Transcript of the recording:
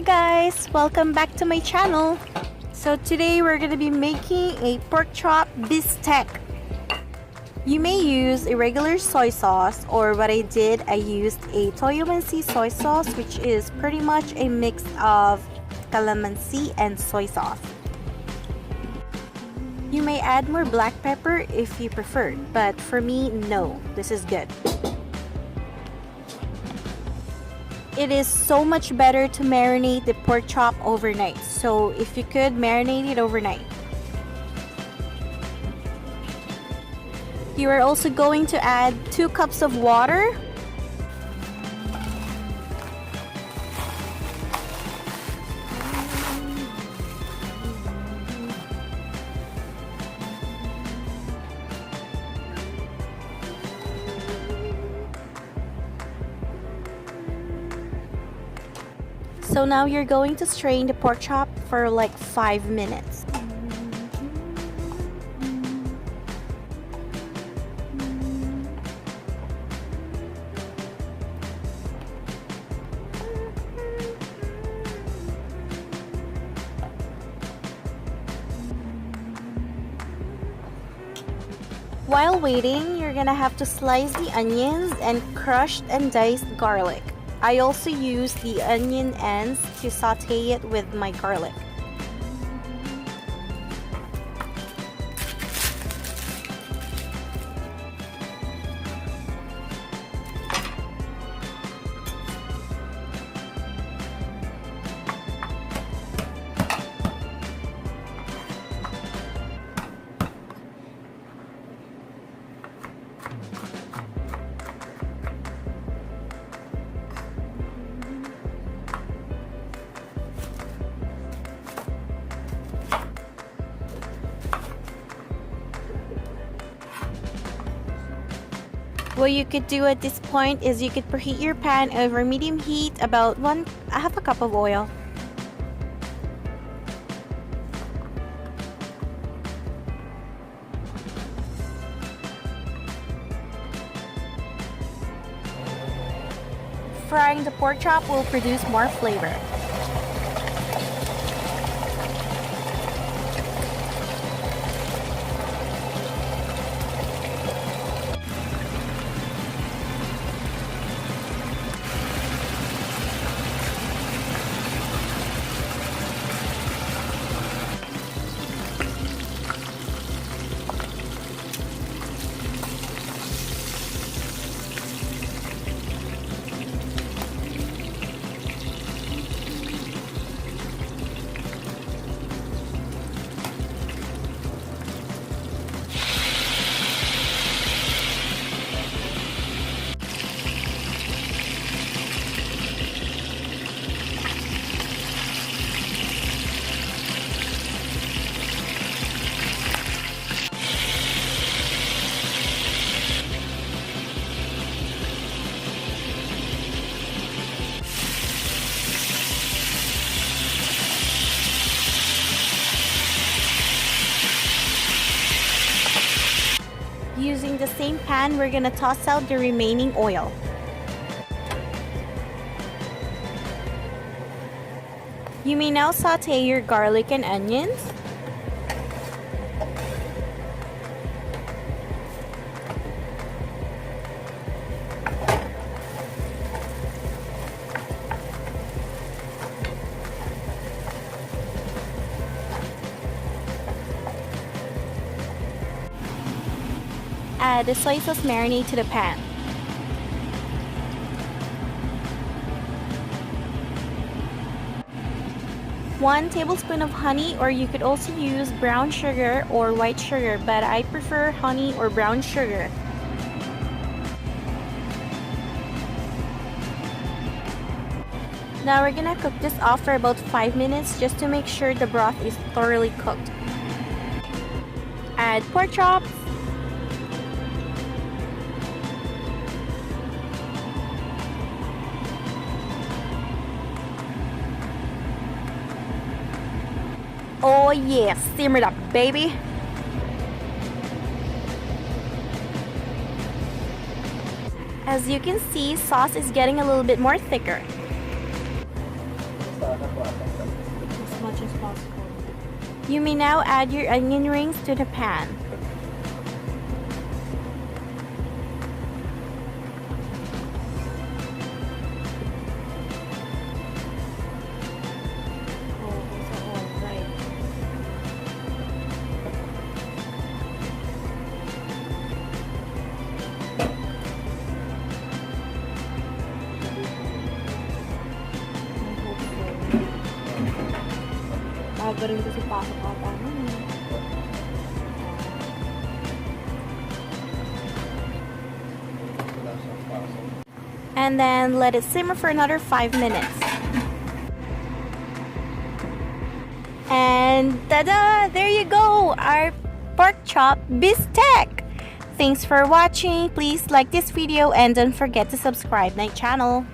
guys, welcome back to my channel. So today we're gonna be making a pork chop bistek. You may use a regular soy sauce, or what I did, I used a toyomansi soy sauce, which is pretty much a mix of calamansi and soy sauce. You may add more black pepper if you prefer, but for me, no, this is good. It is so much better to marinate the pork chop overnight, so if you could, marinate it overnight. You are also going to add 2 cups of water. So now you're going to strain the pork chop for like 5 minutes. While waiting, you're gonna have to slice the onions and crushed and diced garlic. I also use the onion ends to saute it with my garlic. What you could do at this point is you could preheat your pan over medium heat, about half a cup of oil. Frying the pork chop will produce more flavor. Using the same pan, we're gonna toss out the remaining oil. You may now saute your garlic and onions. Add the soy sauce marinade to the pan. One tablespoon of honey, or you could also use brown sugar or white sugar, but I prefer honey or brown sugar. Now we're gonna cook this off for about 5 minutes just to make sure the broth is thoroughly cooked. Add pork chops. Oh yeah, simmer it up, baby. As you can see, sauce is getting a little bit more thicker. You may now add your onion rings to the pan. Aga rin kasi pasok ata nun. And then let it simmer for another 5 minutes. And tada! There you go! Our pork chop bistek! Thanks for watching. Please like this video and don't forget to subscribe my channel.